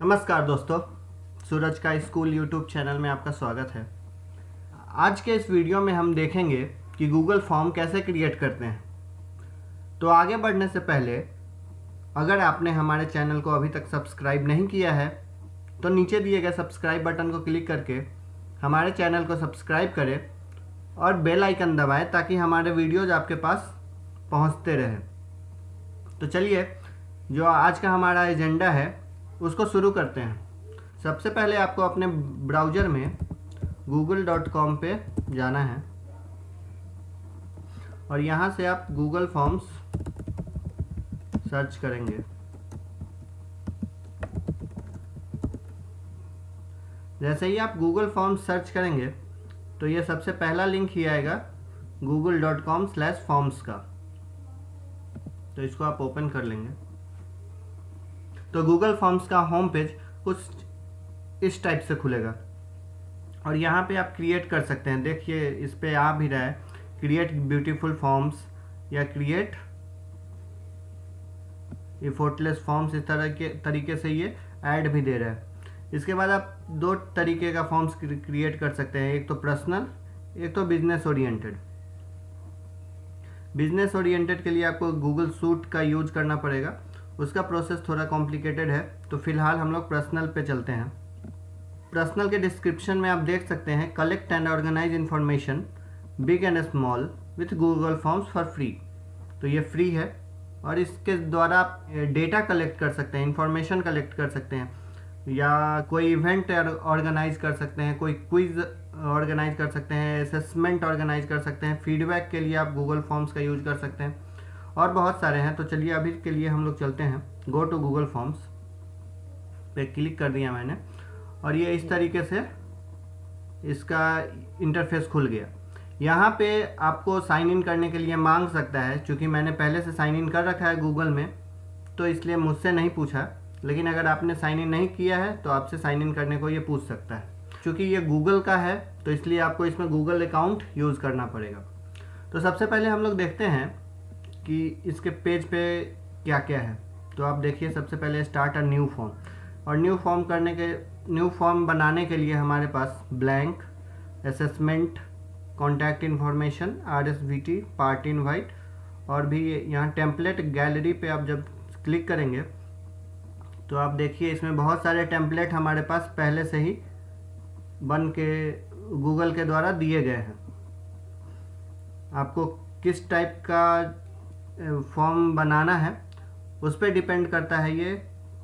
नमस्कार दोस्तों, सूरज का स्कूल यूट्यूब चैनल में आपका स्वागत है। आज के इस वीडियो में हम देखेंगे कि गूगल फॉर्म कैसे क्रिएट करते हैं। तो आगे बढ़ने से पहले अगर आपने हमारे चैनल को अभी तक सब्सक्राइब नहीं किया है तो नीचे दिए गए सब्सक्राइब बटन को क्लिक करके हमारे चैनल को सब्सक्राइब करें और बेल आइकन दबाएं ताकि हमारे वीडियोज आपके पास पहुंचते रहे। तो चलिए, जो आज का हमारा एजेंडा है उसको शुरू करते हैं। सबसे पहले आपको अपने ब्राउज़र में google.com पे जाना है और यहाँ से आप गूगल फॉर्म्स सर्च करेंगे। जैसे ही आप गूगल फॉर्म्स सर्च करेंगे तो ये सबसे पहला लिंक ही आएगा google.com/forms का। तो इसको आप ओपन कर लेंगे तो गूगल फॉर्म्स का होम पेज कुछ इस टाइप से खुलेगा और यहाँ पे आप क्रिएट कर सकते हैं। देखिए, इस पे आ भी रहा है क्रिएट ब्यूटीफुल फॉर्म्स या क्रिएट एफर्टलेस फॉर्म्स। इस तरह के तरीके से ये ऐड भी दे रहा है। इसके बाद आप दो तरीके का फॉर्म्स क्रिएट कर सकते हैं, एक तो पर्सनल, एक तो बिजनेस ओरिएंटेड। बिजनेस ओरिएंटेड के लिए आपको गूगल सूट का यूज करना पड़ेगा, उसका प्रोसेस थोड़ा कॉम्प्लिकेटेड है। तो फिलहाल हम लोग पर्सनल पे चलते हैं। पर्सनल के डिस्क्रिप्शन में आप देख सकते हैं collect and organise information big and small with Google Forms for free. तो ये फ्री है और इसके द्वारा आप डेटा कलेक्ट कर सकते हैं, इंफॉर्मेशन कलेक्ट कर सकते हैं, या कोई इवेंट ऑर्गेनाइज कर सकते हैं, कोई क्विज ऑर्गेनाइज कर सकते हैं, असेसमेंट ऑर्गेनाइज कर सकते हैं, फीडबैक के लिए आप गूगल फॉर्म्स का यूज कर सकते हैं और बहुत सारे हैं। तो चलिए, अभी के लिए हम लोग चलते हैं गो टू गूगल फॉर्म्स पे क्लिक कर दिया मैंने और ये इस तरीके से इसका इंटरफेस खुल गया। यहाँ पे आपको साइन इन करने के लिए मांग सकता है। चूँकि मैंने पहले से साइन इन कर रखा है गूगल में तो इसलिए मुझसे नहीं पूछा, लेकिन अगर आपने साइन इन नहीं किया है तो आपसे साइन इन करने को ये पूछ सकता है। चूँकि ये गूगल का है तो इसलिए आपको इसमें गूगल अकाउंट यूज़ करना पड़ेगा। तो सबसे पहले हम लोग देखते हैं कि इसके पेज पे क्या क्या है। तो आप देखिए, सबसे पहले स्टार्ट अ न्यू फॉर्म, और न्यू फॉर्म बनाने के लिए हमारे पास blank, assessment, contact information, RSVT, part invite और भी यहाँ टेम्पलेट गैलरी पे आप जब क्लिक करेंगे तो आप देखिए इसमें बहुत सारे टेम्पलेट हमारे पास पहले से ही बन के गूगल के द्वारा दिए गए हैं। आपको किस टाइप का फॉर्म बनाना है उस पर डिपेंड करता है ये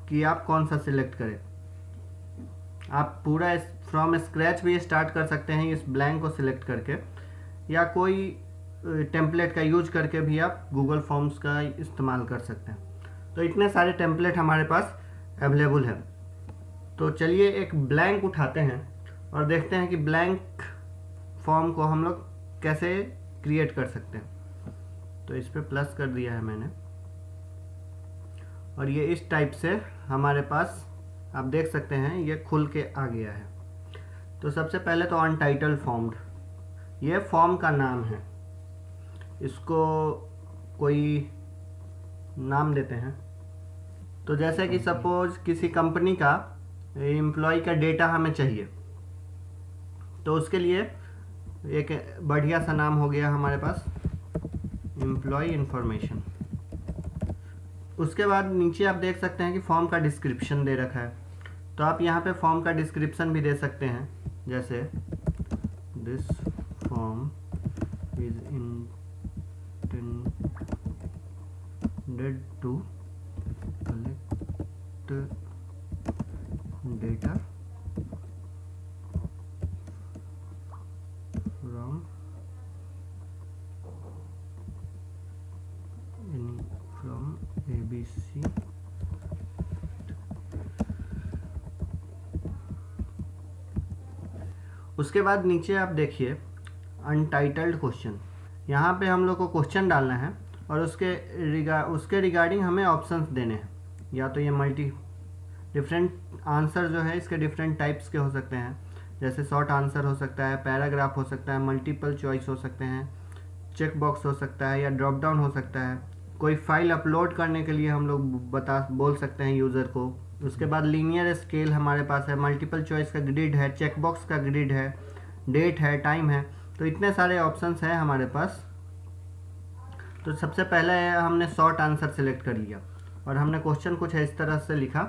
कि आप कौन सा सिलेक्ट करें। आप पूरा फ्रॉम स्क्रैच भी स्टार्ट कर सकते हैं इस ब्लैंक को सिलेक्ट करके, या कोई टेम्पलेट का यूज करके भी आप गूगल फॉर्म्स का इस्तेमाल कर सकते हैं। तो इतने सारे टेम्पलेट हमारे पास अवेलेबल है। तो चलिए एक ब्लैंक उठाते हैं और देखते हैं कि ब्लैंक फॉर्म को हम लोग कैसे क्रिएट कर सकते हैं। तो इस पर प्लस कर दिया है मैंने और ये इस टाइप से हमारे पास आप देख सकते हैं ये खुल के आ गया है। तो सबसे पहले तो अनटाइटल्ड फॉर्म्ड, ये फॉर्म का नाम है, इसको कोई नाम देते हैं। तो जैसे कि सपोज किसी कंपनी का एम्प्लॉय का डेटा हमें चाहिए तो उसके लिए एक बढ़िया सा नाम हो गया हमारे पास एम्प्लॉय इन्फॉर्मेशन। उसके बाद नीचे आप देख सकते हैं कि फॉर्म का डिस्क्रिप्शन दे रखा है। तो आप यहाँ पे फॉर्म का डिस्क्रिप्शन भी दे सकते हैं, जैसे this form is intended to collect data from ABC उसके बाद नीचे आप देखिए अनटाइटल्ड क्वेश्चन। यहाँ पे हम लोग को क्वेश्चन डालना है और उसके रिगार्डिंग हमें ऑप्शंस देने हैं। या तो ये डिफरेंट आंसर जो है इसके डिफरेंट टाइप्स के हो सकते हैं, जैसे शॉर्ट आंसर हो सकता है, पैराग्राफ हो सकता है, मल्टीपल चॉइस हो सकते हैं, चेक बॉक्स हो सकता है या ड्रॉप डाउन हो सकता है। कोई फाइल अपलोड करने के लिए हम लोग बोल सकते हैं यूज़र को उसके बाद लीनियर स्केल हमारे पास है, मल्टीपल चॉइस का ग्रिड है, चेकबॉक्स का ग्रिड है, डेट है, टाइम है। तो इतने सारे ऑप्शंस हैं हमारे पास। तो सबसे पहले हमने शॉर्ट आंसर सेलेक्ट कर लिया और हमने क्वेश्चन कुछ इस तरह से लिखा,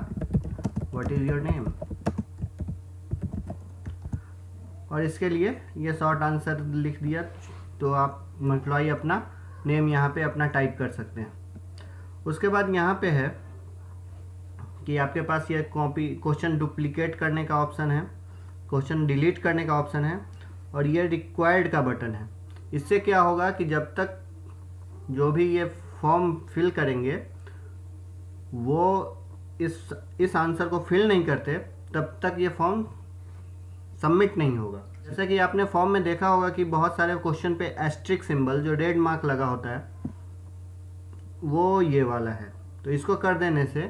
व्हाट इज़ योर नेम। और इसके लिए ये शॉर्ट आंसर लिख दिया, तो आप एम्प्लॉय अपना नेम यहाँ पे अपना टाइप कर सकते हैं। उसके बाद यहाँ पे है कि आपके पास ये कॉपी क्वेश्चन डुप्लीकेट करने का ऑप्शन है, क्वेश्चन डिलीट करने का ऑप्शन है, और ये रिक्वायर्ड का बटन है। इससे क्या होगा कि जब तक जो भी ये फॉर्म फिल करेंगे वो इस आंसर को फिल नहीं करते, तब तक ये फॉर्म सबमिट नहीं होगा। जैसे कि आपने फॉर्म में देखा होगा कि बहुत सारे क्वेश्चन पे एस्ट्रिक सिंबल जो रेड मार्क लगा होता है वो ये वाला है। तो इसको कर देने से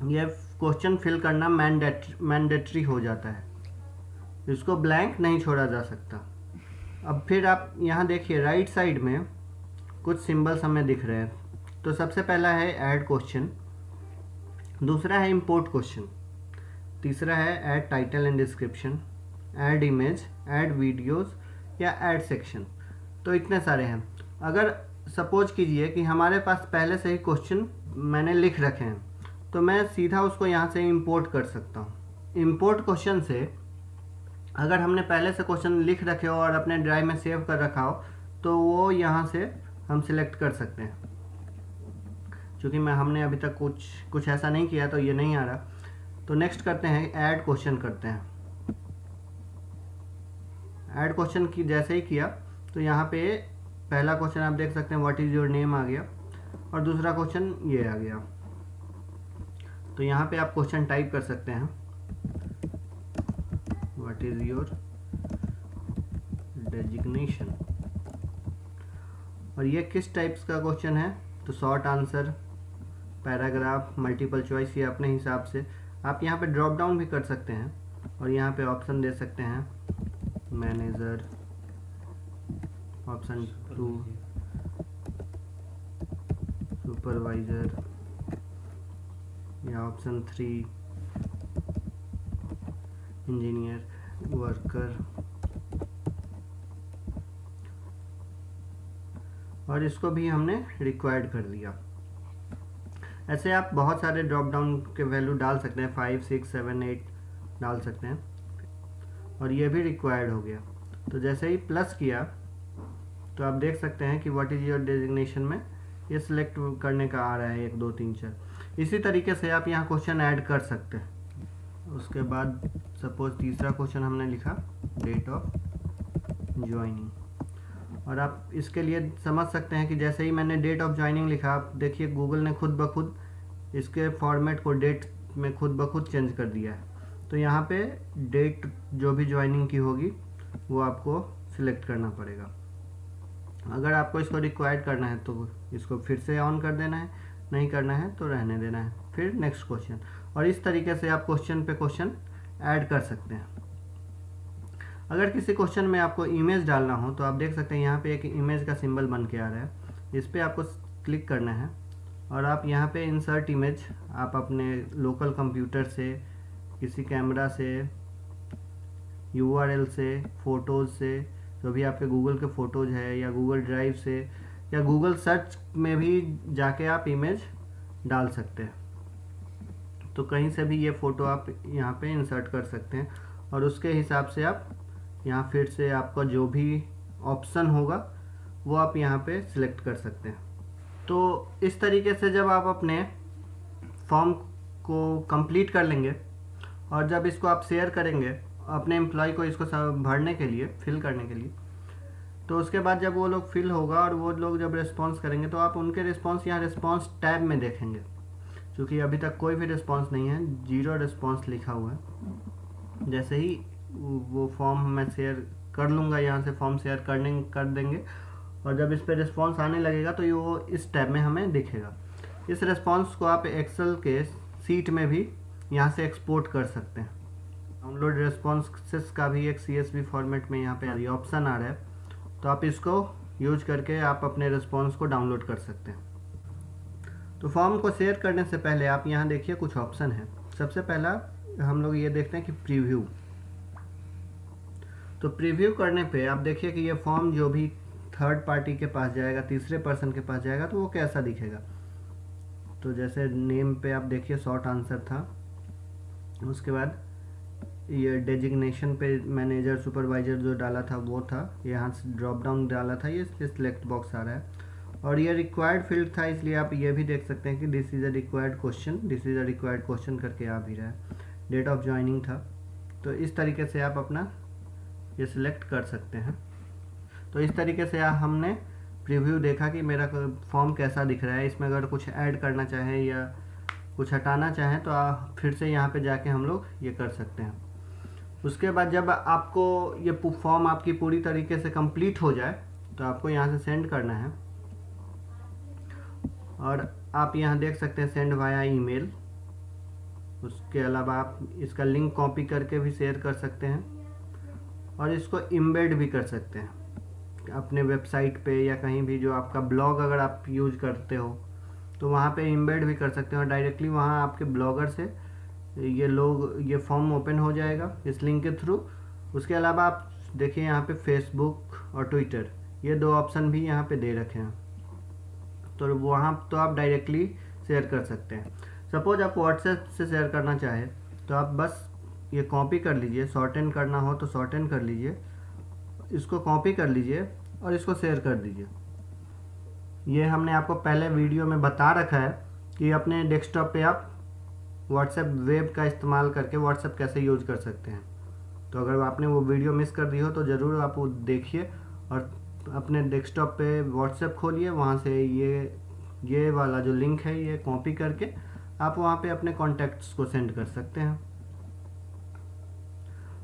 ये क्वेश्चन फिल करना मैंडेटरी हो जाता है, इसको ब्लैंक नहीं छोड़ा जा सकता। अब फिर आप यहाँ देखिए राइट साइड में कुछ सिंबल्स हमें दिख रहे हैं। तो सबसे पहला है ऐड क्वेश्चन, दूसरा है इंपोर्ट क्वेश्चन, तीसरा है add title and description, add image, add videos या ऐड सेक्शन। तो इतने सारे हैं। अगर सपोज कीजिए कि हमारे पास पहले से ही क्वेश्चन मैंने लिख रखे हैं, तो मैं सीधा उसको यहाँ से इंपोर्ट कर सकता हूँ। इंपोर्ट क्वेश्चन से अगर हमने पहले से क्वेश्चन लिख रखे हो और अपने ड्राइव में सेव कर रखा हो तो वो यहाँ से हम सिलेक्ट कर सकते हैं। क्योंकि हमने अभी तक कुछ ऐसा नहीं किया तो ये नहीं आ रहा। तो नेक्स्ट करते हैं, ऐड क्वेश्चन करते हैं। ऐड क्वेश्चन की जैसे ही किया तो यहाँ पे पहला क्वेश्चन आप देख सकते हैं व्हाट इज़ योर नेम आ गया, और दूसरा क्वेश्चन ये आ गया। तो यहाँ पे आप क्वेश्चन टाइप कर सकते हैं, व्हाट इज़ योर डेजिग्नेशन। और ये किस टाइप्स का क्वेश्चन है, तो short answer, paragraph, multiple choice, ये अपने हिसाब से आप यहाँ पे ड्रॉप डाउन भी कर सकते हैं और यहाँ पे ऑप्शन दे सकते हैं, मैनेजर, ऑप्शन 2 सुपरवाइजर, या ऑप्शन 3 इंजीनियर, वर्कर। और इसको भी हमने रिक्वायर्ड कर दिया। ऐसे आप बहुत सारे ड्रॉप डाउन के वैल्यू डाल सकते हैं, 5, 6, 7, 8 डाल सकते हैं, और ये भी रिक्वायर्ड हो गया। तो जैसे ही प्लस किया तो आप देख सकते हैं कि व्हाट इज़ योर डेजिग्नेशन में ये सिलेक्ट करने का आ रहा है 1, 2, 3, 4। इसी तरीके से आप यहाँ क्वेश्चन ऐड कर सकते हैं। उसके बाद सपोज तीसरा क्वेश्चन हमने लिखा, डेट ऑफ ज्वाइनिंग, और आप इसके लिए समझ सकते हैं कि जैसे ही मैंने डेट ऑफ ज्वाइनिंग लिखा, आप देखिए गूगल ने खुद ब खुद इसके फॉर्मेट को डेट में खुद ब खुद चेंज कर दिया है। तो यहाँ पे डेट जो भी ज्वाइनिंग की होगी वो आपको सिलेक्ट करना पड़ेगा। अगर आपको इसको रिक्वायर्ड करना है तो इसको फिर से ऑन कर देना है, नहीं करना है तो रहने देना है। फिर नेक्स्ट क्वेश्चन, और इस तरीके से आप क्वेश्चन पे क्वेश्चन ऐड कर सकते हैं। अगर किसी क्वेश्चन में आपको इमेज डालना हो तो आप देख सकते हैं यहाँ पे एक इमेज का सिंबल बन के आ रहा है, इस पर आपको क्लिक करना है और आप यहाँ पे इंसर्ट इमेज, आप अपने लोकल कंप्यूटर से, किसी कैमरा से, URL से, फ़ोटोज़ से, जो भी आपके गूगल के फ़ोटोज़ है, या गूगल ड्राइव से, या गूगल सर्च में भी जाके आप इमेज डाल सकते हैं। तो कहीं से भी ये फ़ोटो आप यहाँ पे इंसर्ट कर सकते हैं और उसके हिसाब से आप यहाँ फिर से आपका जो भी ऑप्शन होगा वो आप यहाँ पे सिलेक्ट कर सकते हैं। तो इस तरीके से जब आप अपने फॉर्म को कंप्लीट कर लेंगे और जब इसको आप शेयर करेंगे अपने एम्प्लॉय को इसको भरने के लिए, फिल करने के लिए, तो उसके बाद जब वो लोग फिल होगा और वो लोग जब रिस्पॉन्स करेंगे तो आप उनके रिस्पॉन्स यहाँ रिस्पॉन्स टैब में देखेंगे। क्योंकि अभी तक कोई भी रिस्पॉन्स नहीं है, 0 रिस्पॉन्स लिखा हुआ है। जैसे ही वो फॉर्म मैं शेयर कर लूँगा, यहाँ से फॉर्म शेयर कर देंगे और जब इस पर रिस्पॉन्स आने लगेगा तो ये वो इस टैब में हमें दिखेगा। इस रिस्पॉन्स को आप एक्सेल के सीट में भी यहाँ से एक्सपोर्ट कर सकते हैं। डाउनलोड रिस्पॉन्सेस का भी एक CSV फॉर्मेट में यहाँ पे ऑप्शन आ रहा है, तो आप इसको यूज करके आप अपने रिस्पॉन्स को डाउनलोड कर सकते हैं। तो फॉर्म को शेयर करने से पहले आप यहाँ देखिए कुछ ऑप्शन है। सबसे पहला हम लोग ये देखते हैं कि प्रीव्यू। तो प्रीव्यू करने पे आप देखिए कि ये फॉर्म जो भी थर्ड पार्टी के पास जाएगा, तीसरे पर्सन के पास जाएगा, तो वो कैसा दिखेगा। तो जैसे नेम पे आप देखिए शॉर्ट आंसर था, उसके बाद ये डेजिग्नेशन पे मैनेजर सुपरवाइजर जो डाला था वो था, यहाँ से ड्रॉप डाउन डाला था, ये सिलेक्ट बॉक्स आ रहा है। और ये रिक्वायर्ड फील्ड था, इसलिए आप ये भी देख सकते हैं कि this is a required question, this is a required question करके आ भी रहा है। डेट ऑफ ज्वाइनिंग था। तो इस तरीके से आप अपना ये सिलेक्ट कर सकते हैं। तो इस तरीके से हमने प्रीव्यू देखा कि मेरा फॉर्म कैसा दिख रहा है। इसमें अगर कुछ ऐड करना चाहें या कुछ हटाना चाहें तो आप फिर से यहाँ पे जाके हम लोग ये कर सकते हैं। उसके बाद जब आपको ये फॉर्म आपकी पूरी तरीके से कंप्लीट हो जाए तो आपको यहाँ से सेंड करना है, और आप यहाँ देख सकते हैं सेंड वाया ईमेल। उसके अलावा आप इसका लिंक कॉपी करके भी शेयर कर सकते हैं और इसको इम्बेड भी कर सकते हैं अपने वेबसाइट पे या कहीं भी, जो आपका ब्लॉग अगर आप यूज करते हो तो वहाँ पे इम्बेड भी कर सकते हैं और डायरेक्टली वहाँ आपके ब्लॉगर से ये फॉर्म ओपन हो जाएगा इस लिंक के थ्रू। उसके अलावा आप देखिए यहाँ पे फेसबुक और ट्विटर, ये 2 ऑप्शन भी यहाँ पे दे रखे हैं, तो वहाँ तो आप डायरेक्टली शेयर कर सकते हैं। सपोज आप व्हाट्सएप से शेयर करना चाहें तो आप बस ये कॉपी कर लीजिए, शॉर्ट एंड करना हो तो शॉर्ट एंड कर लीजिए, इसको कॉपी कर लीजिए और इसको शेयर कर दीजिए। ये हमने आपको पहले वीडियो में बता रखा है कि अपने डेस्कटॉप पे आप व्हाट्सएप वेब का इस्तेमाल करके व्हाट्सएप कैसे यूज कर सकते हैं। तो अगर आपने वो वीडियो मिस कर दी हो तो ज़रूर आप वो देखिए और अपने डेस्कटॉप पे व्हाट्सएप खोलिए, वहाँ से ये वाला जो लिंक है ये कॉपी करके आप वहाँ पे अपने कॉन्टैक्ट्स को सेंड कर सकते हैं।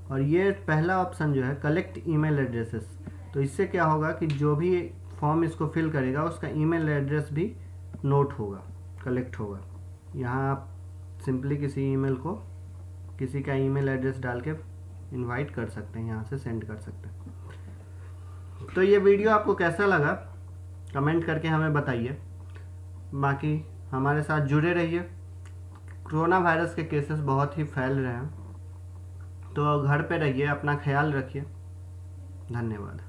और ये पहला ऑप्शन जो है कलेक्ट ईमेल एड्रेसेस, तो इससे क्या होगा कि जो भी फॉर्म इसको फिल करेगा उसका ईमेल एड्रेस भी नोट होगा, कलेक्ट होगा। यहाँ आप सिंपली किसी का ईमेल एड्रेस डाल के इनवाइट कर सकते हैं, यहाँ से सेंड कर सकते हैं। तो ये वीडियो आपको कैसा लगा कमेंट करके हमें बताइए। बाकी हमारे साथ जुड़े रहिए। कोरोना वायरस के केसेस बहुत ही फैल रहे हैं, तो घर पे रहिए, अपना ख्याल रखिए। धन्यवाद।